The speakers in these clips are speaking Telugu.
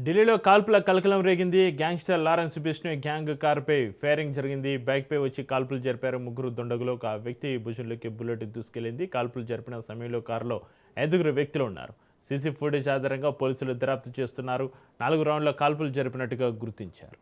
ఢిల్లీలో కాల్పుల కలకలం రేగింది. గ్యాంగ్స్టర్ లారెన్స్ బిష్ణోయ్ గ్యాంగ్ కారుపై ఫైరింగ్ జరిగింది. బైక్పై వచ్చి కాల్పులు జరిపారు ముగ్గురు దుండగులు. ఒక వ్యక్తి భుజంలోకి బుల్లెట్ దూసుకెళ్లింది. కాల్పులు జరిపిన సమయంలో కారులో 5 వ్యక్తులు ఉన్నారు. సీసీ ఫుటేజ్ ఆధారంగా పోలీసులు దర్యాప్తు చేస్తున్నారు. 4 రౌండ్ల కాల్పులు జరిపినట్టుగా గుర్తించారు.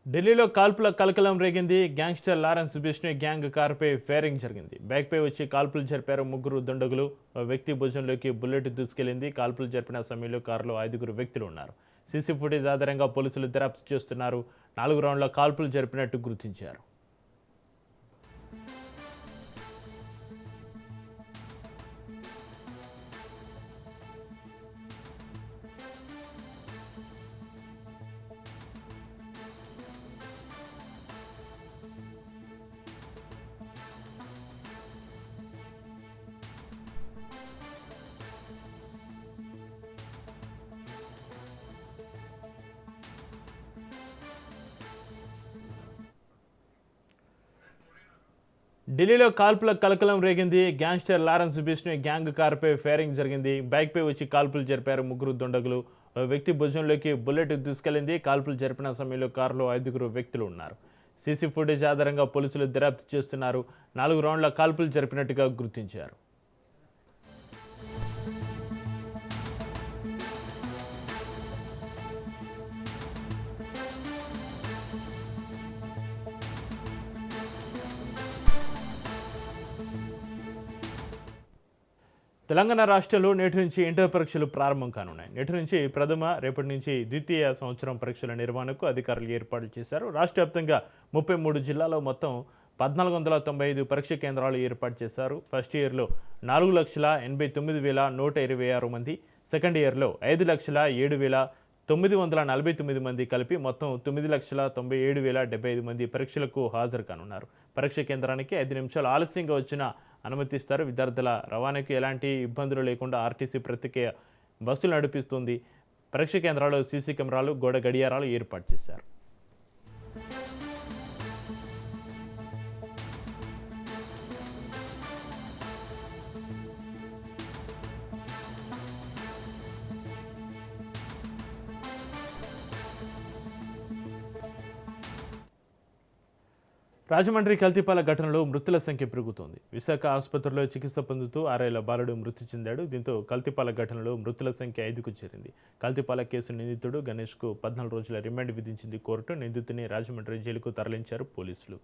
ఢిల్లీలో కాల్పుల కలకలం రేగింది. గ్యాంగ్స్టర్ లారెన్స్ బిష్ణోయ్ గ్యాంగ్ కారుపై ఫైరింగ్ జరిగింది. బైక్పై వచ్చి కాల్పులు జరిపారు ముగ్గురు దుండగులు. వ్యక్తి భుజంలోకి బుల్లెట్ దూసుకెళ్లింది. కాల్పులు జరిపిన సమయంలో కారులో 5 వ్యక్తులు ఉన్నారు. సీసీ ఫుటేజ్ ఆధారంగా పోలీసులు దర్యాప్తు చేస్తున్నారు. 4 రౌండ్ల కాల్పులు జరిపినట్టు గుర్తించారు. ఢిల్లీలో కాల్పుల కలకలం రేగింది. గ్యాంగ్స్టర్ లారెన్స్ బిష్ణోయ్ గ్యాంగ్ కారుపై ఫైరింగ్ జరిగింది. బైక్పై వచ్చి కాల్పులు జరిపారు ముగ్గురు దుండగులు. వ్యక్తి భుజంలోకి బుల్లెట్ దూసుకెళ్లింది. కాల్పులు జరిపిన సమయంలో కారులో 5 వ్యక్తులు ఉన్నారు. సీసీ ఫుటేజ్ ఆధారంగా పోలీసులు దర్యాప్తు చేస్తున్నారు. 4 రౌండ్ల కాల్పులు జరిపినట్టుగా గుర్తించారు. తెలంగాణ రాష్ట్రంలో నేటి నుంచి ఇంటర్ పరీక్షలు ప్రారంభం కానున్నాయి. నేటి నుంచి ప్రథమ, రేపటి నుంచి ద్వితీయ సంవత్సరం పరీక్షల నిర్వహణకు అధికారులు ఏర్పాట్లు చేశారు. రాష్ట్ర వ్యాప్తంగా 33 జిల్లాల్లో మొత్తం 1495 పరీక్ష కేంద్రాలు ఏర్పాటు చేశారు. ఫస్ట్ ఇయర్లో 4,89,126 మంది, సెకండ్ ఇయర్లో 5,07,949 మంది కలిపి మొత్తం 9,97,075 మంది పరీక్షలకు హాజరు కానున్నారు. పరీక్ష కేంద్రానికి 5 నిమిషాలు ఆలస్యంగా వచ్చినా అనుమతిస్తారు. విద్యార్థుల రవాణాకు ఎలాంటి ఇబ్బందులు లేకుండా ఆర్టీసీ ప్రత్యేక బస్సులు నడిపిస్తుంది. పరీక్ష కేంద్రాల్లో సీసీ కెమెరాలు, గోడ గడియారాలు ఏర్పాటు చేశారు. రాజమండ్రి కల్తీపాల ఘటనలో మృతుల సంఖ్య పెరుగుతోంది. విశాఖ ఆసుపత్రిలో చికిత్స పొందుతూ 6 ఏళ్ల బాలుడు మృతి చెందాడు. దీంతో కల్తీపాల ఘటనలో మృతుల సంఖ్య 5కు చేరింది. కల్తీపాల కేసు నిందితుడు గణేష్కు 14 రోజుల రిమాండ్ విధించింది కోర్టు. నిందితుని రాజమండ్రి జైలుకు తరలించారు పోలీసులు.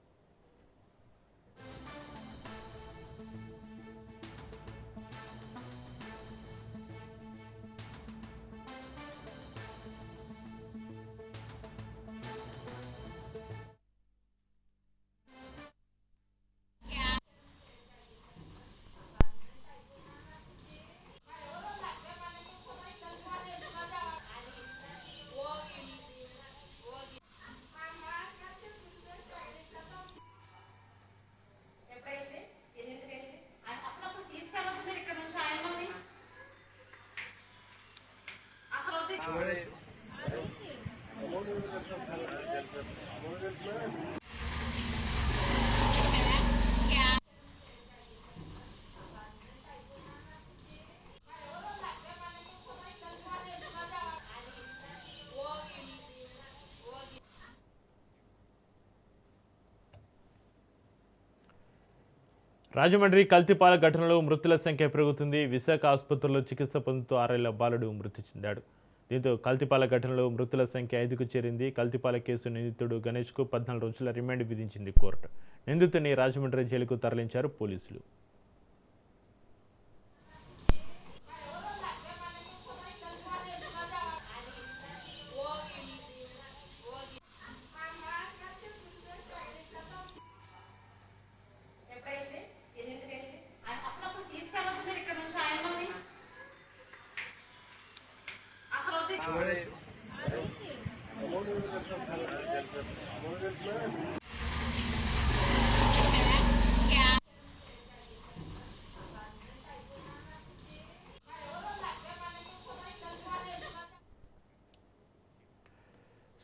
రాజమండ్రి కల్తీపాల ఘటనలో మృతుల సంఖ్య పెరుగుతుంది. విశాఖ ఆసుపత్రిలో చికిత్స పొందుతూ 6 ఏళ్ల బాలుడు మృతి చెందాడు. దీంతో కల్తీపాల ఘటనలో మృతుల సంఖ్య 5కు చేరింది. కల్తీపాల కేసు నిందితుడు గణేష్కు 14 రోజుల రిమాండ్ విధించింది కోర్టు. నిందితుని రాజమండ్రి జైలుకు తరలించారు పోలీసులు.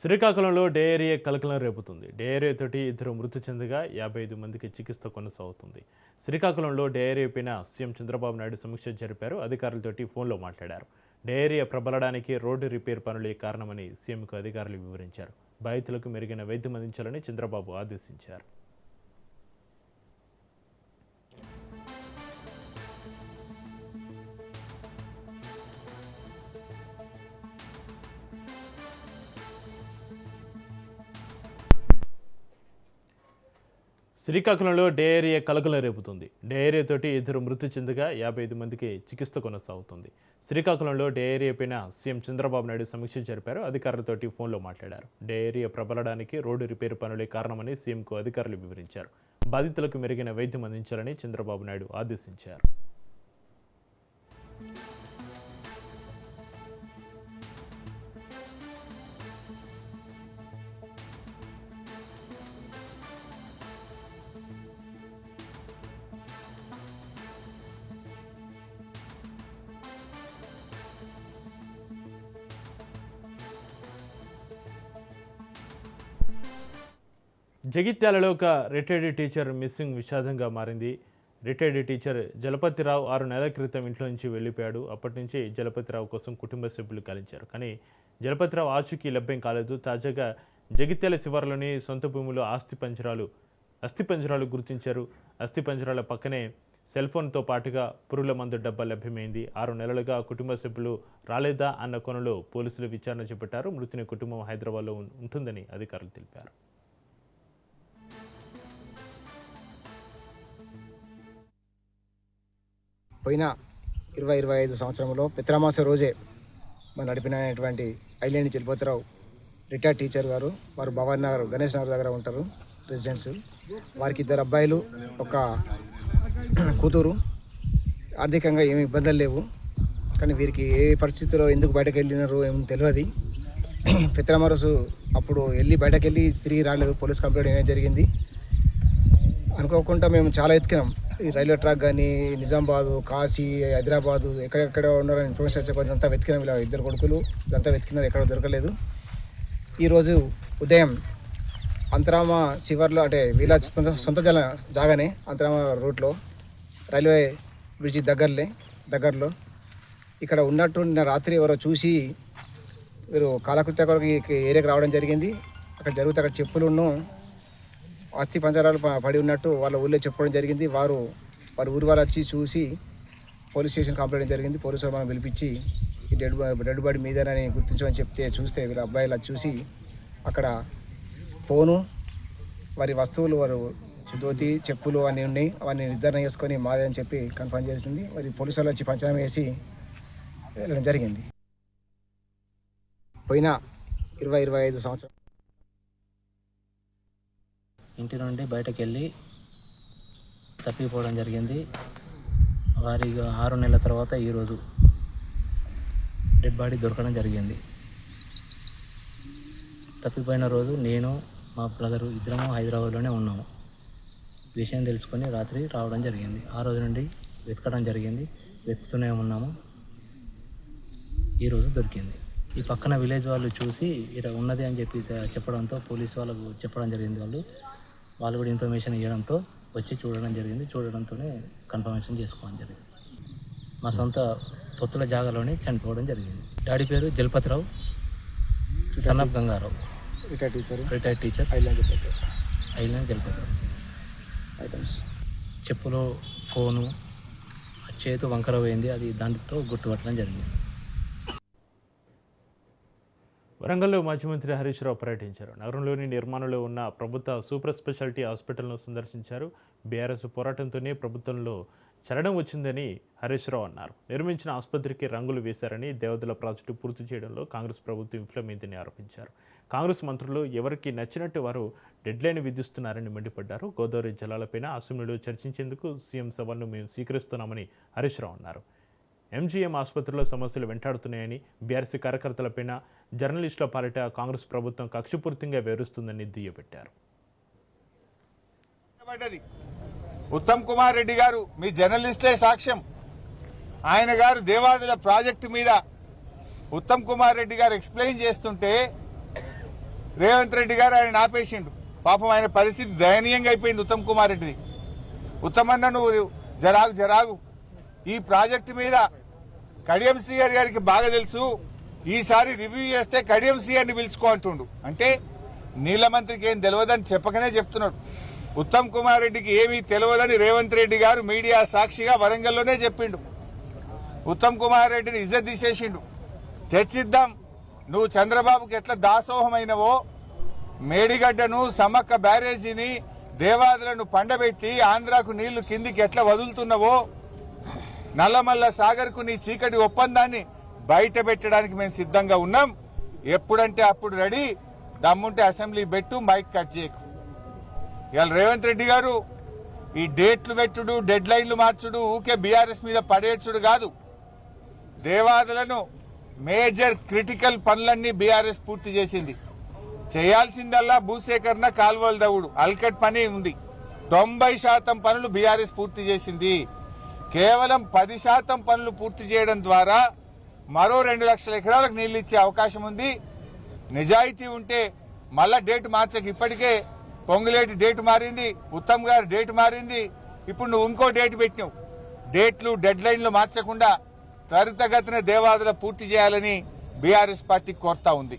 శ్రీకాకుళంలో డయేరియా కలకలం రేపుతుంది. డయేరియా తోటి ఇద్దరు మృతి చెందగా 55 మందికి చికిత్స కొనసాగుతుంది. శ్రీకాకుళంలో డయేరియాపైన సీఎం చంద్రబాబు నాయుడు సమీక్ష జరిపారు. అధికారులతోటి ఫోన్లో మాట్లాడారు. డయేరియా ప్రబలడానికి రోడ్డు రిపేర్ పనులే కారణమని సీఎంకు అధికారులు వివరించారు. బాధితులకు మెరుగైన వైద్యం అందించాలని చంద్రబాబు ఆదేశించారు. శ్రీకాకుళంలో డయేరియా కలకలం రేపుతుంది. డయేరియా తోటి ఇద్దరు మృతి చెందగా 55 మందికి చికిత్స కొనసాగుతుంది. శ్రీకాకుళంలో డయేరియాపైన సీఎం చంద్రబాబు నాయుడు సమీక్ష జరిపారు. అధికారులతోటి ఫోన్లో మాట్లాడారు. డయేరియా ప్రబలడానికి రోడ్డు రిపేర్ పనులే కారణమని సీఎంకు అధికారులు వివరించారు. బాధితులకు మెరుగైన వైద్యం అందించాలని చంద్రబాబు నాయుడు ఆదేశించారు. జగిత్యాలలో ఒక రిటైర్డ్ టీచర్ మిస్సింగ్ విషాదంగా మారింది. రిటైర్డ్ టీచర్ జలపతిరావు 6 నెలల క్రితం ఇంట్లో నుంచి వెళ్ళిపోయాడు. అప్పటి నుంచి జలపతిరావు కోసం కుటుంబ సభ్యులు కలించారు. కానీ జలపతిరావు ఆచూకీ లభ్యం కాలేదు. తాజాగా జగిత్యాల శివారులోని సొంత భూమిలో అస్థిపంజరాలు గుర్తించారు. అస్థిపంజరాల పక్కనే సెల్ ఫోన్తో పాటుగా పురుగుల మందు డబ్బా లభ్యమైంది. 6 నెలలుగా కుటుంబ సభ్యులు రాలేదా అన్న కోణంలో పోలీసులు విచారణ చేపట్టారు. మృతుని కుటుంబం హైదరాబాద్లో ఉంటుందని అధికారులు తెలిపారు. పోయిన 20-25 సంవత్సరంలో పిత్రామాస రోజే మన నడిపినటువంటి ఐలేని జలపతిరావు రిటైర్డ్ టీచర్ గారు, వారు భవానీ నగర్ గణేష్ నగర్ దగ్గర ఉంటారు రెసిడెన్స్. వారికి 2 అబ్బాయిలు, ఒక కూతురు. ఆర్థికంగా ఏమి ఇబ్బందులు లేవు. కానీ వీరికి ఏ పరిస్థితిలో ఎందుకు బయటకు వెళ్ళినారో ఏమో తెలియదు. పిత్రామాసు అప్పుడు బయటకు వెళ్ళి తిరిగి రాలేదు. పోలీస్ కంప్లైంట్ ఏమైనా జరిగింది. అనుకోకుండా మేము చాలా ఎత్తుకినాం. ఈ రైల్వే ట్రాక్ కానీ, నిజామాబాదు, కాశీ, హైదరాబాదు, ఎక్కడెక్కడ ఉన్నారని ఇన్ఫర్మేషన్ వచ్చే కొంచెం అంతా వెతికినాం. ఇలా 2 కొడుకులు ఇదంతా వెతికినారు, ఎక్కడ దొరకలేదు. ఈరోజు ఉదయం అంతరామ శివర్లో, అంటే వీళ్ళ సొంత జాగానే అంతరామ రూట్లో రైల్వే బ్రిడ్జి దగ్గరలో ఇక్కడ ఉన్నట్టు నిన్న రాత్రి ఎవరో చూసి వీరు కాలకృత్య కొరకు ఏరియాకి రావడం జరిగింది. అక్కడ జరిగితే అక్కడ చెప్పులును అస్థి పంజరాలు పడి ఉన్నట్టు వాళ్ళ ఊళ్ళో చెప్పుకోవడం జరిగింది. వాళ్ళ ఊరు వాళ్ళు వచ్చి చూసి పోలీస్ స్టేషన్ కంప్లైంట్ జరిగింది. పోలీసులు మనం పిలిపించి ఈ డెడ్ బాడీ మీదేనని గుర్తించమని చూస్తే వీళ్ళ అబ్బాయిలు అది చూసి అక్కడ ఫోను, వారి వస్తువులు, వారు ధోతి, చెప్పులు అన్నీ ఉన్నాయి. అవన్నీ నిర్ధారణ చేసుకొని మాదే అని చెప్పి కన్ఫర్మ్ చేసింది. మరి పోలీసులు వచ్చి పంచనామా వేసి వెళ్ళడం జరిగింది. పోయిన 20-25 సంవత్సరం ఇంటి నుండి బయటకు వెళ్ళి తప్పిపోవడం జరిగింది. వారి 6 నెలల తర్వాత ఈరోజు డెడ్ బాడీ దొరకడం జరిగింది. తప్పిపోయిన రోజు నేను, మా బ్రదరు ఇద్దరము హైదరాబాద్లోనే ఉన్నాము. విషయం తెలుసుకొని రాత్రి రావడం జరిగింది. ఆ రోజు నుండి వెతకడం జరిగింది. వెతుకుతూనే ఉన్నాము. ఈరోజు దొరికింది. ఈ పక్కన విలేజ్ వాళ్ళు చూసి ఇక్కడ ఉన్నది అని చెప్పడంతో పోలీసు వాళ్ళకు చెప్పడం జరిగింది. వాళ్ళు కూడా ఇన్ఫర్మేషన్ ఇవ్వడంతో వచ్చి చూడడం జరిగింది. చూడడంతోనే కన్ఫర్మేషన్ చేసుకోవడం జరిగింది. మా సొంత పొత్తుల జాగాలోనే చనిపోవడం జరిగింది. డాడీ పేరు Jalapathirao, son of Gangarao, retired teacher, ఐలాండ్ జలపతిరావు. ఐటమ్స్ చెప్పులో ఫోను, చేతు వంకర పోయింది, అది దాంతో గుర్తుపట్టడం జరిగింది. వరంగల్లో మాజీ మంత్రి హరీష్ రావు పర్యటించారు. నగరంలోని నిర్మాణంలో ఉన్న ప్రభుత్వ సూపర్ స్పెషాలిటీ హాస్పిటల్ను సందర్శించారు. బీఆర్ఎస్ పోరాటంతోనే ప్రభుత్వంలో చలనం వచ్చిందని హరీష్ రావు అన్నారు. నిర్మించిన ఆసుపత్రికి రంగులు వేశారని, దేవతల ప్రాజెక్టు పూర్తి చేయడంలో కాంగ్రెస్ ప్రభుత్వం విఫలమైందని ఆరోపించారు. కాంగ్రెస్ మంత్రులు ఎవరికి నచ్చినట్టు వారు డెడ్లైన్ విధిస్తున్నారని మండిపడ్డారు. గోదావరి జలాలపైన అసెంబ్లీలో చర్చించేందుకు సీఎం సవాల్ను మేము స్వీకరిస్తున్నామని హరీష్ రావు అన్నారు. ఎంజీఎం ఆసుపత్రిలో సమస్యలు వెంటాడుతున్నాయని, బీఆర్సీ కార్యకర్తలపైన జర్నలిస్టుల పాలిట కాంగ్రెస్ ప్రభుత్వం కక్షపూర్తిగా వివరిస్తుందని దుయ్యబట్టారు. ఉత్తమ్ కుమార్ రెడ్డి గారు మీ జర్నలిస్టులే సాక్ష్యం. ఆయన గారు దేవాదుల ప్రాజెక్టు మీద ఉత్తమ్ కుమార్ రెడ్డి గారు ఎక్స్ప్లెయిన్ చేస్తుంటే రేవంత్ రెడ్డి గారు ఆయన ఆపేసిండు. పాపం ఆయన పరిస్థితి దయనీయంగా అయిపోయింది ఉత్తమ్ కుమార్ రెడ్డిది. ఉత్తమన్న నువ్వు జరాగు ఈ ప్రాజెక్టు మీద కడియం శ్రీహరి గారికి బాగా తెలుసు, ఈసారి రివ్యూ చేస్తే కడియం శ్రీహరిని పిలుచుకో అంటుండు. అంటే నీళ్ల మంత్రికి ఏం తెలియదని చెప్పకనే చెప్తున్నాడు. ఉత్తమ్ కుమార్ రెడ్డికి ఏమీ తెలియదని రేవంత్ రెడ్డి గారు మీడియా సాక్షిగా వరంగల్లోనే చెప్పిండు. ఉత్తమ్ కుమార్ రెడ్డిని ఇజ్జత్ తీసేసిండు. చర్చిద్దాం, నువ్వు చంద్రబాబుకి ఎట్లా దాసోహమైనవో, మేడిగడ్డను సమ్మక్క బ్యారేజీని దేవాదులను పండబెట్టి ఆంధ్రాకు నీళ్లు కిందికి ఎట్లా వదులుతున్నావో, నల్లమల్ల సాగర్ కు నీ చీకటి ఒప్పందాన్ని బయట పెట్టడానికి మేము సిద్ధంగా ఉన్నాం. ఎప్పుడంటే అప్పుడు రెడీ, దమ్ముంటే అసెంబ్లీ పెట్టు, మైక్ కట్ చేయకు. ఇవాళ రేవంత్ రెడ్డి గారు ఈ డేట్లు పెట్టుడు, డెడ్ లైన్లు మార్చుడు, ఊకే బీఆర్ఎస్ మీద పడేడ్చుడు కాదు. దేవాదులను మేజర్ క్రిటికల్ పనులన్నీ బీఆర్ఎస్ పూర్తి చేసింది. చేయాల్సిందల్లా భూసేకరణ, కాల్వలు దవ్వుడు, అల్కట్ పని ఉంది. 90% పనులు బీఆర్ఎస్ పూర్తి చేసింది. కేవలం 10% పనులు పూర్తి చేయడం ద్వారా మరో 2 లక్షల ఎకరాలకు నీళ్లు ఇచ్చే అవకాశం ఉంది. నిజాయితీ ఉంటే మళ్ళా డేట్ మార్చక, ఇప్పటికే పొంగులేటి డేట్ మారింది, ఉత్తమ్ గారు డేట్ మారింది, ఇప్పుడు నువ్వు ఇంకో డేట్ పెట్టినావు. డేట్లు, డెడ్ లైన్లు మార్చకుండా త్వరితగతిన దేవాదుల పూర్తి చేయాలని బీఆర్ఎస్ పార్టీ కోరుతా ఉంది.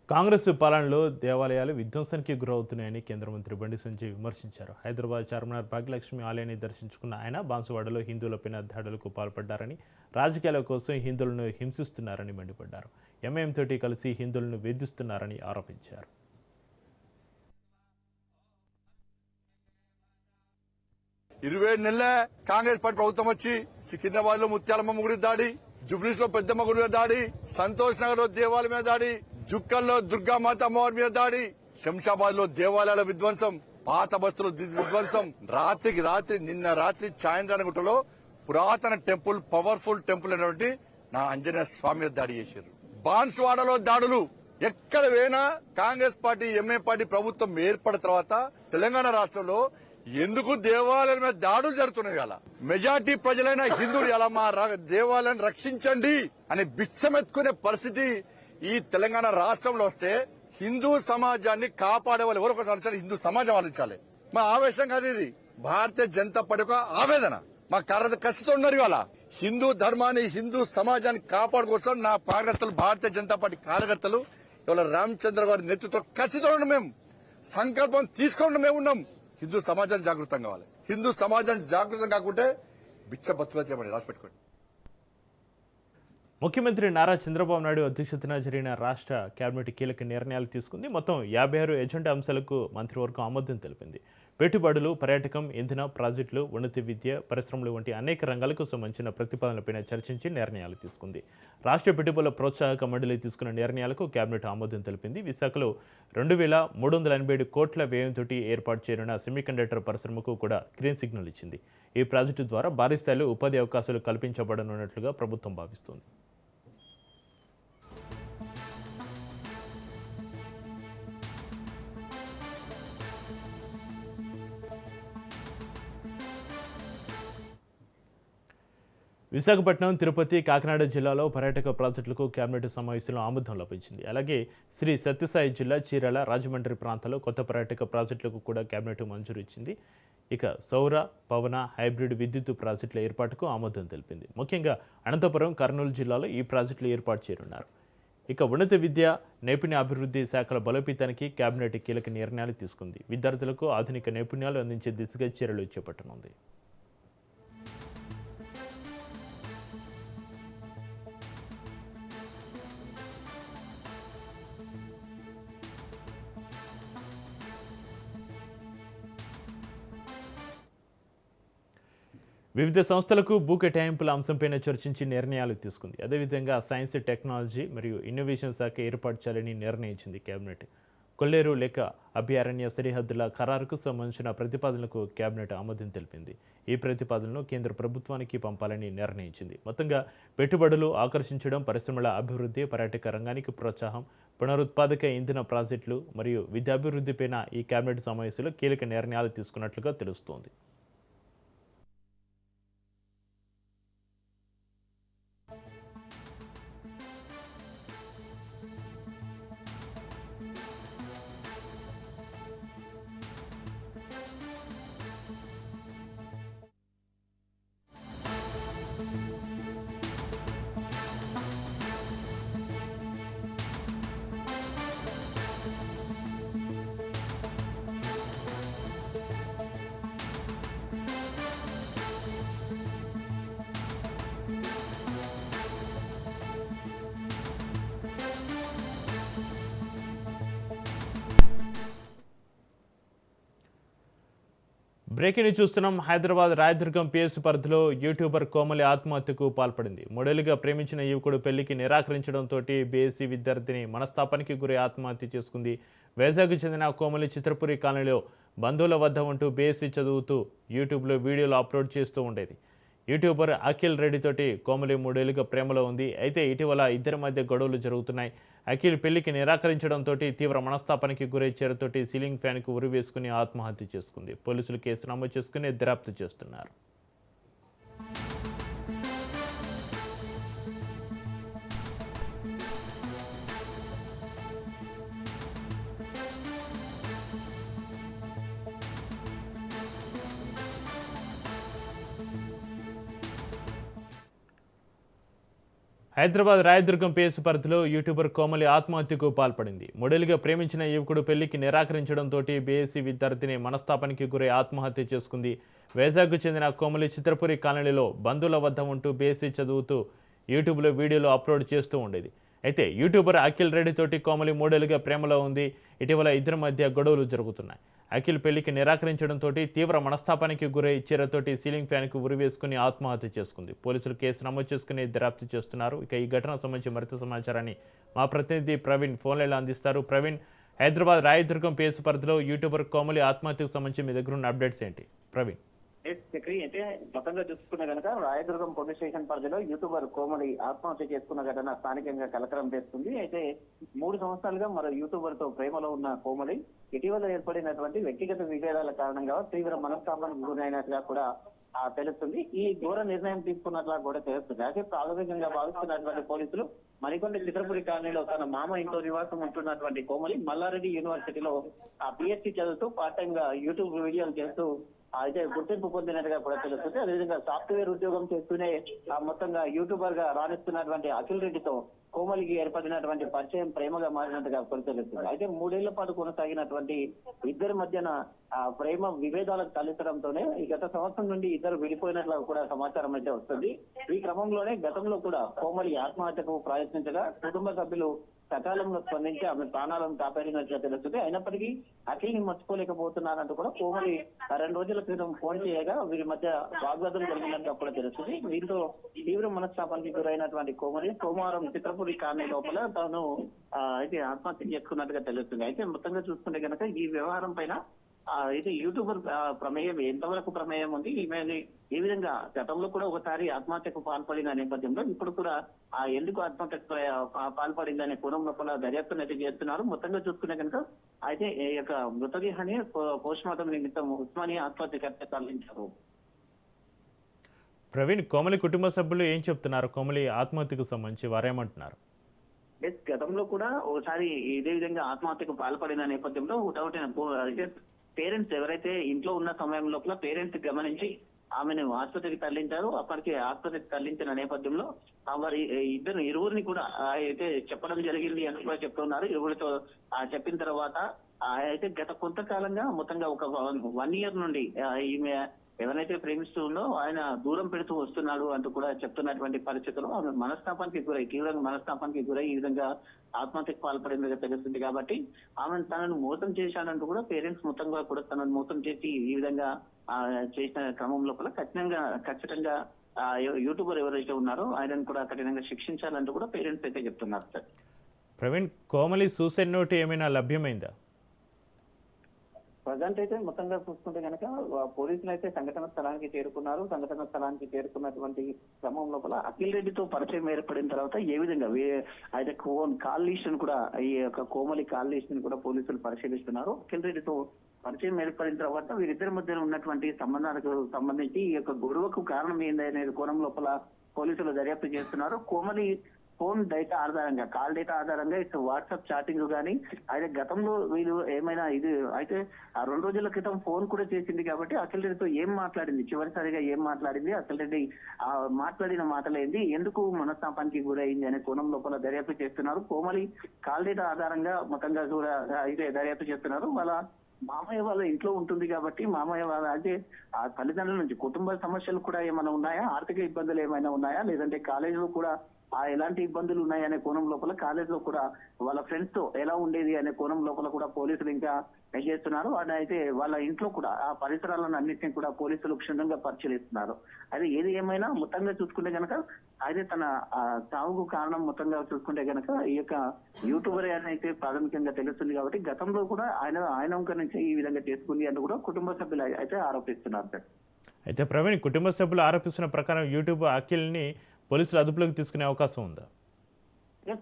కాంగ్రెస్ పాలనలో దేవాలయాలు విధ్వంసానికి గురవుతున్నాయని కేంద్ర మంత్రి బండి సంజయ్ విమర్శించారు. హైదరాబాద్ చార్మినార్ భాగ్యలక్ష్మి ఆలయాన్ని దర్శించుకున్న ఆయన బాన్సువాడలో హిందువులపైన దాడులకు పాల్పడ్డారని, రాజకీయాల కోసం హిందువులను హింసిస్తున్నారని మండిపడ్డారు. ఎంఐఎం తోటి కలిసి హిందువులను వేధిస్తున్నారని ఆరోపించారు. 27 నెలలే కాంగ్రెస్ పార్టీ ప్రభుత్వం వచ్చి సికింద్రాబాద్ లో ముత్యాలమ్మ గుడి దాడి, జుబ్లీస్ లో పెద్దమ్మ గుడి మీద దాడి, సంతోష్ నగర్ లో దేవాలయం మీద దాడి, జుక్కల్లో దుర్గామాత అమ్మవారి మీద దాడి, శంషాబాద్ లో దేవాలయాల విధ్వంసం, పాత బస్తులు విధ్వంసం, రాత్రికి రాత్రి నిన్న రాత్రి చాయంద్రానగుట్టలో పురాతన టెంపుల్, పవర్ఫుల్ టెంపుల్ అయినటువంటి నా ఆంజనేయ స్వామి మీద దాడి చేశారు. బాన్స్వాడలో దాడులు. ఎక్కడ పోయినా కాంగ్రెస్ పార్టీ, ఎంఏ పార్టీ ప్రభుత్వం ఏర్పడిన తర్వాత తెలంగాణ రాష్ట్రంలో ఎందుకు దేవాలయాల మీద దాడులు జరుగుతున్నాయి? కదా మెజార్టీ ప్రజలైన హిందువులు ఎలా మా దేవాలయాన్ని రక్షించండి అని బిచ్చమెత్తుకునే పరిస్థితి ఈ తెలంగాణ రాష్ట్రంలో వస్తే హిందూ సమాజాన్ని కాపాడే వాళ్ళు ఎవరు ఒకసారి హిందూ సమాజం ఆలోచించాలి. మా ఆవేశం కాదు ఇది, భారతీయ జనతా పార్టీ ఒక ఆవేదన. మా కసితో ఉన్నారు ఇవాళ హిందూ ధర్మాన్ని, హిందూ సమాజాన్ని కాపాడుకోసం నా కార్యకర్తలు, భారతీయ జనతా పార్టీ కార్యకర్తలు ఇవాళ రామచంద్ర గారి నేతృత్వం కసితో ఉన్నాం. మేము సంకల్పం తీసుకొని మేము ఉన్నాం. హిందూ సమాజాన్ని జాగృతం కావాలి. హిందూ సమాజాన్ని జాగృతం కాకుంటే బిచ్చ బతుకులు చేయమని రాసి పెట్టుకోండి. ముఖ్యమంత్రి నారా చంద్రబాబు నాయుడు అధ్యక్షతన జరిగిన రాష్ట్ర కేబినెట్ కీలక నిర్ణయాలు తీసుకుంది. మొత్తం 56 ఎజెండా అంశాలకు మంత్రివర్గం ఆమోదం తెలిపింది. పెట్టుబడులు, పర్యాటకం, ఇంధన ప్రాజెక్టులు, ఉన్నత విద్య, పరిశ్రమలు వంటి అనేక రంగాలకు సంబంధించిన ప్రతిపాదనలపై చర్చించి నిర్ణయాలు తీసుకుంది. రాష్ట్ర పెట్టుబడుల ప్రోత్సాహక మండలి తీసుకున్న నిర్ణయాలకు కేబినెట్ ఆమోదం తెలిపింది. విశాఖలో 2387 కోట్ల వ్యయంతో ఏర్పాటు చేయనున్న సెమీకండక్టర్ పరిశ్రమకు కూడా గ్రీన్ సిగ్నల్ ఇచ్చింది. ఈ ప్రాజెక్టు ద్వారా భారీ స్థాయిలో ఉపాధి అవకాశాలు కల్పించబడనున్నట్లుగా ప్రభుత్వం భావిస్తోంది. విశాఖపట్నం, తిరుపతి, కాకినాడ జిల్లాలో పర్యాటక ప్రాజెక్టులకు కేబినెట్ సమావేశంలో ఆమోదం లభించింది. అలాగే శ్రీ సత్యసాయి జిల్లా, చీరాల, రాజమండ్రి ప్రాంతాల్లో కొత్త పర్యాటక ప్రాజెక్టులకు కూడా కేబినెట్ మంజూరు ఇచ్చింది. ఇక సౌర, పవన, హైబ్రిడ్ విద్యుత్ ప్రాజెక్టుల ఏర్పాటుకు ఆమోదం తెలిపింది. ముఖ్యంగా అనంతపురం, కర్నూలు జిల్లాలో ఈ ప్రాజెక్టులు ఏర్పాటు చేయనున్నారు. ఇక ఉన్నత విద్య, నైపుణ్య అభివృద్ధి శాఖల బలోపేతానికి కేబినెట్ కీలక నిర్ణయాలు తీసుకుంది. విద్యార్థులకు ఆధునిక నైపుణ్యాలు అందించే దిశగా చర్యలు చేపట్టనుంది. వివిధ సంస్థలకు భూ కేటాయింపుల అంశంపైన చర్చించి నిర్ణయాలు తీసుకుంది. అదేవిధంగా సైన్స్, టెక్నాలజీ మరియు ఇన్నోవేషన్ శాఖ ఏర్పాటు చేయాలని నిర్ణయించింది కేబినెట్. కొల్లేరు లేక అభయారణ్య సరిహద్దుల ఖరారుకు సంబంధించిన ప్రతిపాదనలకు కేబినెట్ ఆమోదం తెలిపింది. ఈ ప్రతిపాదనను కేంద్ర ప్రభుత్వానికి పంపాలని నిర్ణయించింది. మొత్తంగా పెట్టుబడులు ఆకర్షించడం, పరిశ్రమల అభివృద్ధి, పర్యాటక రంగానికి ప్రోత్సాహం, పునరుత్పాదక ఇంధన ప్రాజెక్టులు మరియు విద్యాభివృద్ధిపైన ఈ కేబినెట్ సమావేశంలో కీలక నిర్ణయాలు తీసుకున్నట్లుగా తెలుస్తోంది. బ్రేకింగ్ న్యూస్ చూస్తున్నాం. హైదరాబాద్ రాయదుర్గం పిఎస్ పరిధిలో యూట్యూబర్ కోమలి ఆత్మహత్యకు పాల్పడింది. మూడేళ్లుగా ప్రేమించిన యువకుడు పెళ్లికి నిరాకరించడంతో బీఎస్సీ విద్యార్థిని మనస్తాపానికి గురి ఆత్మహత్య చేసుకుంది. వైజాగ్కు చెందిన కోమలి చిత్రపురి కాలనీలో బంధువుల వద్ద ఉంటూ బీఎస్సీ చదువుతూ యూట్యూబ్లో వీడియోలు అప్లోడ్ చేస్తూ ఉండేది. యూట్యూబర్ అఖిల్ రెడ్డితోటి కోమలి 3 ఏళ్లుగా ప్రేమలో ఉంది. అయితే ఇటీవల ఇద్దరి మధ్య గొడవలు జరుగుతున్నాయి. అఖిల్ పెళ్లికి నిరాకరించడంతో తీవ్ర మనస్తాపానికి గురై చీరతోటి సీలింగ్ ఫ్యాన్కు ఉరి వేసుకుని ఆత్మహత్య చేసుకుంది. పోలీసులు కేసు నమోదు చేసుకుని దర్యాప్తు చేస్తున్నారు. హైదరాబాద్ రాయదుర్గం పిఎస్ పరిధిలో యూట్యూబర్ కోమలి ఆత్మహత్యకు పాల్పడింది. మూడేళ్లుగా ప్రేమించిన యువకుడు పెళ్లికి నిరాకరించడంతో బీఎస్సీ విద్యార్థిని మనస్తాపానికి గురై ఆత్మహత్య చేసుకుంది. వైజాగ్కు చెందిన కోమలి చిత్రపురి కాలనీలో బంధువుల వద్ద ఉంటూ బీఎస్సీ చదువుతూ యూట్యూబ్లో వీడియోలు అప్లోడ్ చేస్తూ ఉండేది. అయితే యూట్యూబర్ అఖిల్ రెడ్డితోటి కోమలి 3 ఏళ్లుగా ప్రేమలో ఉంది. ఇటీవల ఇద్దరి మధ్య గొడవలు జరుగుతున్నాయి. అఖిల్ పెళ్లికి నిరాకరించడంతో తీవ్ర మనస్తాపానికి గురై చీరతోటి సీలింగ్ ఫ్యాన్కు ఉరి వేసుకుని ఆత్మహత్య చేసుకుంది. పోలీసులు కేసు నమోదు చేసుకుని దర్యాప్తు చేస్తున్నారు. ఇక ఈ ఘటన సంబంధించి మరింత సమాచారాన్ని మా ప్రతినిధి ప్రవీణ్ ఫోన్లైన్లో అందిస్తారు. ప్రవీణ్, హైదరాబాద్ రాయదుర్గం పిఎస్ పరిధిలో యూట్యూబర్ కోమలి ఆత్మహత్యకు సంబంధించి మీ దగ్గర ఉన్న అప్డేట్స్ ఏంటి ప్రవీణ్? అయితే మొత్తంగా చూసుకున్న కనుక రాయదుర్గం పోలీస్ స్టేషన్ పరిధిలో యూట్యూబర్ కోమలి ఆత్మహత్య చేసుకున్న ఘటన స్థానికంగా కలకలం తెస్తుంది. అయితే 3 సంవత్సరాలుగా మరో యూట్యూబర్ తో ప్రేమలో ఉన్న కోమలి ఇటీవల ఏర్పడినటువంటి వ్యక్తిగత విభేదాల కారణంగా తీవ్ర మనస్తాపానికి గురైనట్టుగా కూడా తెలుస్తుంది. ఈ ఘోర నిర్ణయం తీసుకున్నట్లా కూడా తెలుస్తుంది. అయితే ప్రాథమికంగా భావిస్తున్నటువంటి పోలీసులు మరికొన్ని చిత్రపురి కాలనీలో తన మామ ఇంట్లో నివాసం ఉంటున్నటువంటి కోమలి మల్లారెడ్డి యూనివర్సిటీలో పిహెచ్డి చదువుతూ పార్ట్ టైం గా యూట్యూబ్ వీడియోలు చేస్తూ అయితే గుర్తింపు పొందినట్టుగా కూడా తెలుస్తుంది. అదేవిధంగా సాఫ్ట్వేర్ ఉద్యోగం చేస్తూనే మొత్తంగా యూట్యూబర్ గా రాణిస్తున్నటువంటి అఖిల్ రెడ్డితో కోమలికి ఏర్పడినటువంటి పరిచయం ప్రేమగా మారినట్టుగా కూడా తెలుస్తుంది. అయితే 3 ఏళ్ల పాటు కొనసాగినటువంటి ఇద్దరి మధ్యన ప్రేమ విభేదాలకు తలెత్తడంతోనే ఈ గత సంవత్సరం నుండి ఇద్దరు విడిపోయినట్లు కూడా సమాచారం అయితే వస్తుంది. ఈ క్రమంలోనే గతంలో కూడా కోమలి ఆత్మహత్యకు ప్రయత్నించగా కుటుంబ సభ్యులు సకాలంలో స్పందించి ఆమె ప్రాణాలను కాపాడినట్లుగా తెలుస్తుంది. అయినప్పటికీ అఖిల్ ని మర్చిపోలేకపోతున్నారంటూ కూడా కోమలి 2 రోజుల క్రితం ఫోన్ చేయగా వీరి మధ్య వాగ్వాదం జరిగినట్టుగా కూడా తెలుస్తుంది. దీంతో తీవ్ర మనస్తాపానికి గురైనటువంటి కోమలి సోమవారం చిత్రపురి కాలనీ లోపల తాను అయితే ఆత్మహత్య చేసుకున్నట్టుగా తెలుస్తుంది. అయితే మొత్తంగా చూసుకుంటే కనుక ఈ వ్యవహారం పైన అయితే యూట్యూబర్ ప్రమేయం ఎంతవరకు ప్రమేయం ఉంది, ఈమె ఈ విధంగా గతంలో కూడా ఒకసారి ఆత్మహత్యకు పాల్పడిన నేపథ్యంలో ఇప్పుడు కూడా ఎందుకు ఆత్మహత్యకు పాల్పడిందనే కోణం లోపల దర్యాప్తునైతే చేస్తున్నారు. మొత్తంగా చూసుకునే కనుక అయితే ఈ యొక్క మృతదేహాన్ని పోస్ట్ మార్టం నిమిత్తం ఉస్మానియా ఆసుపత్రికి తరలించారు. ప్రవీణ్, కోమలి కుటుంబ సభ్యులు ఏం చెప్తున్నారు? కోమలి ఆత్మహత్యకు సంబంధించి వారేమంటున్నారు? గతంలో కూడా ఒకసారి ఇదే విధంగా ఆత్మహత్యకు పాల్పడిన నేపథ్యంలో అయితే పేరెంట్స్ ఎవరైతే ఇంట్లో ఉన్న సమయం లోపల పేరెంట్స్ గమనించి ఆమెను ఆసుపత్రికి తరలించారు. అప్పటికే ఆసుపత్రికి తరలించిన నేపథ్యంలో వారి ఇరువురిని కూడా అయితే చెప్పడం జరిగింది అని కూడా చెప్తున్నారు. ఇరువురితో చెప్పిన తర్వాత అయితే గత కొంతకాలంగా మొత్తంగా ఒక 1 year నుండి ఈమె ఎవరైతే ప్రేమిస్తూ ఉందో ఆయన దూరం పెడుతూ వస్తున్నాడు అంటూ కూడా చెప్తున్నటువంటి పరిస్థితుల్లో ఆమె మనస్తాపానికి గురై తీవ్రంగా మనస్తాపానికి గురై ఈ విధంగా ఆత్మహత్యకు పాల్పడిందిగా తెలుస్తుంది. కాబట్టి ఆమె తనను మోసం చేశానంటూ కూడా పేరెంట్స్ మొత్తంగా కూడా తనను మోసం చేసి ఈ విధంగా చేసిన క్రమం లోపల ఖచ్చితంగా యూట్యూబర్ ఎవరైతే ఉన్నారో ఆయనను కూడా కఠినంగా శిక్షించాలంటూ కూడా పేరెంట్స్ అయితే చెప్తున్నారు. Sir Praveen, Komali suicide note ఏమైనా లభ్యమైందా? ప్రజెంట్ అయితే మొత్తంగా చూసుకుంటే కనుక పోలీసులు అయితే సంఘటన స్థలానికి చేరుకున్నారు. సంఘటన స్థలానికి చేరుకున్నటువంటి క్రమం లోపల అఖిల్ రెడ్డితో పరిచయం ఏర్పడిన తర్వాత ఏ విధంగా అయితే కాల్ లిస్ట్ కూడా ఈ యొక్క కోమలి కాల్ లిస్ట్ కూడా పోలీసులు పరిశీలిస్తున్నారు. అఖిల్ రెడ్డితో పరిచయం ఏర్పడిన తర్వాత వీరిద్దరి మధ్య ఉన్నటువంటి సంబంధాలకు సంబంధించి ఈ యొక్క గొడవకు కారణం ఏంది అనేది కోణం లోపల పోలీసులు దర్యాప్తు చేస్తున్నారు. కోమలి ఫోన్ డేటా ఆధారంగా కాల్ డేటా ఆధారంగా ఇటు వాట్సాప్ చాటింగ్ కానీ అయితే గతంలో వీళ్ళు ఏమైనా ఇది అయితే 2 రోజుల క్రితం ఫోన్ కూడా చేసింది. కాబట్టి అఖిల్ రెడ్డితో ఏం మాట్లాడింది, చివరిసారిగా ఏం మాట్లాడింది, అఖిల్ రెడ్డి మాట్లాడిన మాటలేంది, ఎందుకు మనస్తాపానికి గురైంది అనే కోణం లోపల దర్యాప్తు చేస్తున్నారు. కోమలి కాల్ డేటా ఆధారంగా మొత్తంగా కూడా అయితే దర్యాప్తు చేస్తున్నారు. వాళ్ళ మామయ్య వాళ్ళ ఇంట్లో ఉంటుంది కాబట్టి మామయ్య వాళ్ళ అంటే ఆ తల్లిదండ్రుల నుంచి కుటుంబ సమస్యలు కూడా ఏమైనా ఉన్నాయా, ఆర్థిక ఇబ్బందులు ఏమైనా ఉన్నాయా, లేదంటే కాలేజీలో కూడా ఎలాంటి ఇబ్బందులు ఉన్నాయనే కోణం లోపల కాలేజ్ లో కూడా వాళ్ళ ఫ్రెండ్స్ తో ఎలా ఉండేది అనే కోణం లోపల కూడా పోలీసులు ఇంకా చేస్తున్నారు. అయితే వాళ్ళ ఇంట్లో కూడా ఆ పరిసరాలను అన్నింటినీ కూడా పోలీసులు క్షుణ్ణంగా పరిశీలిస్తున్నారు. అది ఏది ఏమైనా మొత్తంగా చూసుకుంటే గనక అయితే తన చావుకు కారణం మొత్తంగా చూసుకుంటే గనక ఈ యొక్క యూట్యూబర్ అని అయితే ప్రాథమికంగా తెలుస్తుంది. కాబట్టి గతంలో కూడా ఆయన నుంచి ఈ విధంగా చేసుకుంది అని కూడా కుటుంబ సభ్యులు అయితే ఆరోపిస్తున్నారు సార్. అయితే ప్రవీణ్, కుటుంబ సభ్యులు ఆరోపిస్తున్న ప్రకారం యూట్యూబ్ అఖిల్ని పోలీసులు అదుపులోకి తీసుకునే అవకాశం ఉందా?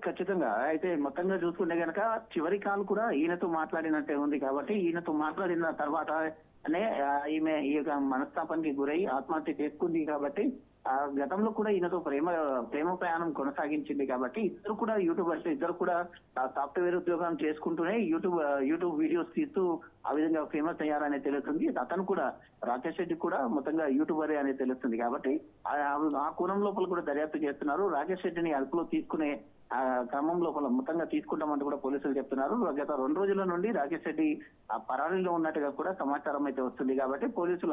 ఖచ్చితంగా. అయితే మొత్తంగా చూసుకుంటే గనక చివరి కాల్ కూడా ఈయనతో మాట్లాడినట్టే ఉంది. కాబట్టి ఈయనతో మాట్లాడిన తర్వాత ఈమె ఈ యొక్క మనస్తాపానికి గురై ఆత్మహత్య చేసుకుంది. కాబట్టి గతంలో కూడా ఈయనతో ప్రేమ ప్రయాణం కొనసాగించింది. కాబట్టి ఇద్దరు కూడా యూట్యూబర్స్, ఇద్దరు కూడా సాఫ్ట్వేర్ ఉద్యోగం చేసుకుంటూనే యూట్యూబ్ వీడియోస్ తీస్తూ ఆ విధంగా ఫేమస్ అయ్యారనే తెలుస్తుంది. అతను కూడా రాకేష్ రెడ్డి కూడా మొత్తంగా యూట్యూబరే అనేది తెలుస్తుంది. కాబట్టి ఆ కోణం లోపల కూడా దర్యాప్తు చేస్తున్నారు. రాకేష్ రెడ్డిని అదుపులో తీసుకునే క్రమం లోపల మొత్తంగా తీసుకుంటామంటూ కూడా పోలీసులు చెప్తున్నారు. గత 2 రోజుల నుండి రాకేష్ రెడ్డి పరారీలో ఉన్నట్టుగా కూడా సమాచారం అయితే వస్తుంది. కాబట్టి పోలీసులు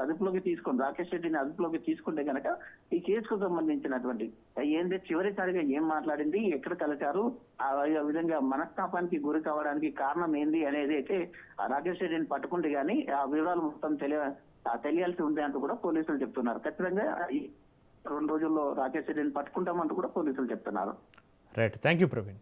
రాకేష్ రెడ్డిని అదుపులోకి తీసుకుంటే గనక ఈ కేసుకు సంబంధించినటువంటి ఏంటి చివరిసారిగా ఏం మాట్లాడింది, ఎక్కడ కలిశారు, ఆ విధంగా మనస్తాపానికి గురి కావడానికి కారణం ఏంది అనేది అయితే రాకేష్ రెడ్డిని పట్టుకుంటే గానీ ఆ వివరాలు మొత్తం తెలియాల్సి ఉంది అంటూ కూడా పోలీసులు చెప్తున్నారు. ఖచ్చితంగా ఈ 2 రోజుల్లో రాకేష్ రెడ్డిని పట్టుకుంటామంటూ కూడా పోలీసులు చెప్తున్నారు. Right, thank you Praveen.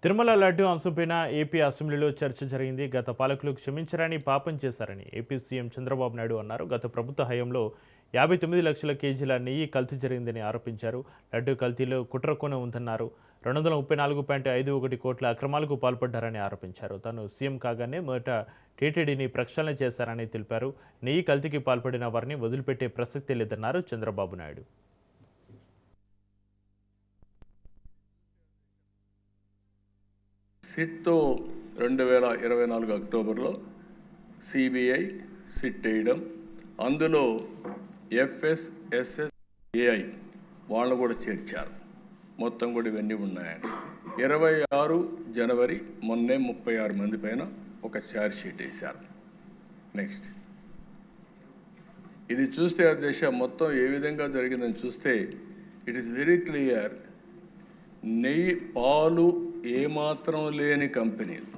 Tirumala laddu అంశంపైన ఏపీ అసెంబ్లీలో చర్చ జరిగింది. గత పాలకులు క్షమించరని, పాపం చేశారని ఏపీ సీఎం చంద్రబాబు నాయుడు అన్నారు. గత ప్రభుత్వ హయాంలో 59 లక్షల కేజీల నెయ్యి కల్తీ జరిగిందని ఆరోపించారు. లడ్డు కల్తీలో కుట్రకోణ ఉందన్నారు. 234.51 కోట్ల అక్రమాలకు పాల్పడ్డారని ఆరోపించారు. తాను సీఎం కాగానే మొదట టీటీడీని ప్రక్షాళన చేశారని తెలిపారు. నెయ్యి కల్తీకి పాల్పడిన వారిని వదిలిపెట్టే ప్రసక్తే లేదన్నారు చంద్రబాబు నాయుడు. సిట్తో 2024 అక్టోబర్లో సిబిఐ సిట్ వేయడం, అందులో FSSAI వాళ్ళు కూడా చేర్చారు. మొత్తం కూడా ఇవన్నీ ఉన్నాయని 26 జనవరి మొన్నే 36 మంది పైన ఒక ఛార్జ్ షీట్ వేశారు. నెక్స్ట్ ఇది చూస్తే అధ్యక్ష మొత్తం ఏ విధంగా జరిగిందని చూస్తే ఇట్ ఈస్ వెరీ క్లియర్. నెయ్యి పాలు ఏమాత్రం లేని కంపెనీలు,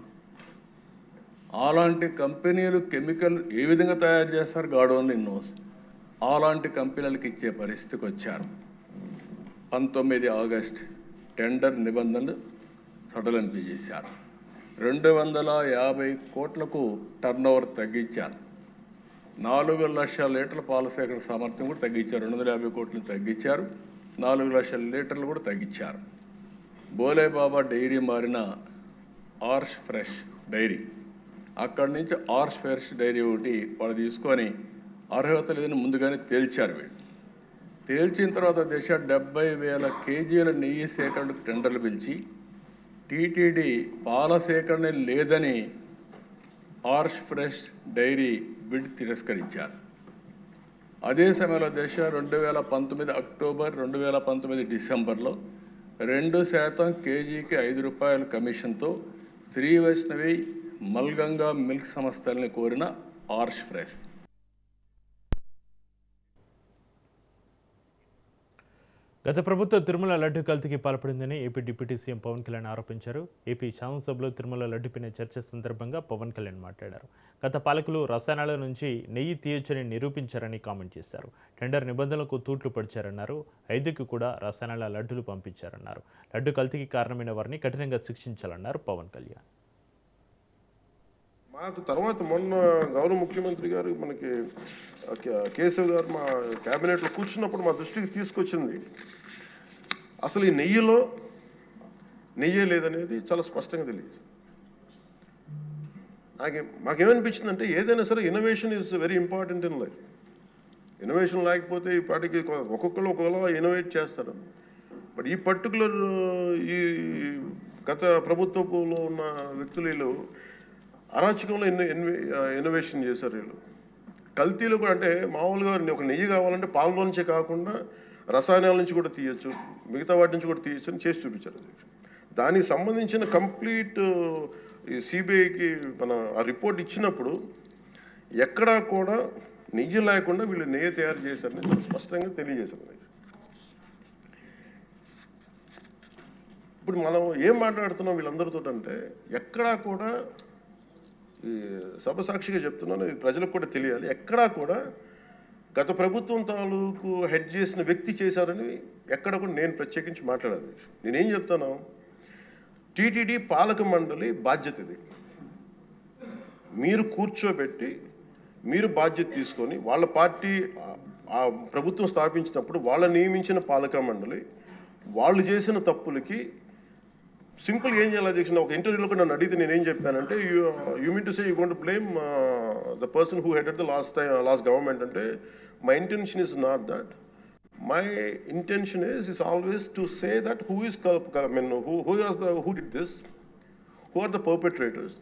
అలాంటి కంపెనీలు కెమికల్ ఏ విధంగా తయారు చేస్తారు గాడ్ ఓన్లీ నోస్. అలాంటి కంపెనీలకు ఇచ్చే పరిస్థితికి వచ్చారు. 19 ఆగస్టు టెండర్ నిబంధనలు సడలింపు చేశారు. 250 కోట్లకు టర్నోవర్ తగ్గించారు. 4 లక్షల లీటర్ల పాల సేకరణ సామర్థ్యం కూడా తగ్గించారు. 250 కోట్లను తగ్గించారు. 4 లక్షల లీటర్లు కూడా తగ్గించారు. బోలేబాబా డైరీ మారిన ఆర్ష్ ఫ్రెష్ డైరీ, అక్కడి నుంచి ఆర్ష్ ఫ్రెష్ డైరీ ఒకటి వాళ్ళు తీసుకొని అర్హత లేదని ముందుగానే తేల్చారు. వీళ్ళు తేల్చిన తర్వాత 70,000 కేజీల నెయ్యి సేకరణకు టెండర్లు పిలిచి టీటీడీ పాల సేకరణ లేదని ఆర్ష్ ఫ్రెష్ డైరీ బిడ్ తిరస్కరించారు. అదే సమయంలో 2019 అక్టోబర్ 2019 డిసెంబర్లో 2% కేజీకి ₹5 కమిషన్తో శ్రీ వైష్ణవి మల్గంగా మిల్క్ సంస్థల్ని కోరిన ఆర్ష్ ఫ్రెష్. గత ప్రభుత్వం తిరుమల లడ్డు కల్తీకి పాల్పడిందని AP deputy CM Pawan Kalyan ఆరోపించారు. ఏపీ శాసనసభలో తిరుమల లడ్డుపైన చర్చ సందర్భంగా పవన్ కళ్యాణ్ మాట్లాడారు. గత పాలకులు రసాయనాల నుంచి నెయ్యి తీయొచ్చని నిరూపించారని కామెంట్ చేశారు. టెండర్ నిబంధనలకు తూట్లు పడిచారన్నారు. 5కి కూడా రసాయనాల లడ్డులు పంపించారన్నారు. లడ్డు కల్తీకి కారణమైన వారిని కఠినంగా శిక్షించాలన్నారు పవన్ కళ్యాణ్. మాకు తర్వాత మొన్న గౌరవ ముఖ్యమంత్రి గారు మనకి కేశవ్ గారు మా క్యాబినెట్లో కూర్చున్నప్పుడు మా దృష్టికి తీసుకొచ్చింది. అసలు ఈ నెయ్యిలో నెయ్యే లేదనేది చాలా స్పష్టంగా తెలియదు. మాకేమనిపించిందంటే ఏదైనా సరే innovation is very important in life. Innovation లేకపోతే ఈ పాటికి ఒక్కొక్కరు ఒక్కొక్కలా ఇన్నోవేట్ చేస్తారు. బట్ ఈ పర్టికులర్ ఈ గత ప్రభుత్వంలో ఉన్న వ్యక్తులు వీళ్ళు అరాచకంలో ఇన్నోవేషన్ చేశారు. వీళ్ళు కల్తీలు కూడా, అంటే మామూలుగా ఒక నెయ్యి కావాలంటే పాలలో నుంచే కాకుండా రసాయనాల నుంచి కూడా తీయచ్చు, మిగతా వాటి నుంచి కూడా తీయచ్చు అని చేసి చూపించారు. దానికి సంబంధించిన కంప్లీట్ ఈ సిబిఐకి మన ఆ రిపోర్ట్ ఇచ్చినప్పుడు ఎక్కడా కూడా నెయ్యి లేకుండా వీళ్ళు నెయ్యి తయారు చేశారని చాలా స్పష్టంగా తెలియజేశారు. ఇప్పుడు మనం ఏం మాట్లాడుతున్నాం వీళ్ళందరితో అంటే, ఎక్కడా కూడా ఈ సభ సాక్షిగా చెప్తున్నాను, ఇది ప్రజలకు కూడా తెలియాలి, ఎక్కడా కూడా గత ప్రభుత్వం తాలూకు హెడ్ చేసిన వ్యక్తి చేశారని ఎక్కడ కూడా నేను ప్రత్యేకించి మాట్లాడాలి. నేనేం చెప్తాను, టీటీడీ పాలక మండలి బాధ్యత ఇది. మీరు కూర్చోబెట్టి మీరు బాధ్యత తీసుకొని, వాళ్ళ పార్టీ ఆ ప్రభుత్వం స్థాపించినప్పుడు వాళ్ళ నియమించిన పాలక మండలి వాళ్ళు చేసిన తప్పులకి సింపుల్గా ఏం చేయాలి అధ్యక్ష, ఒక ఇంటర్వ్యూలో కూడా నన్ను అడిగితే నేనేం చెప్పానంటే, you mean to say you going to blame the person who headed the last government అంటే, my intention is not that. My intention is always to say that who is, I mean, who did this, who are the perpetrators.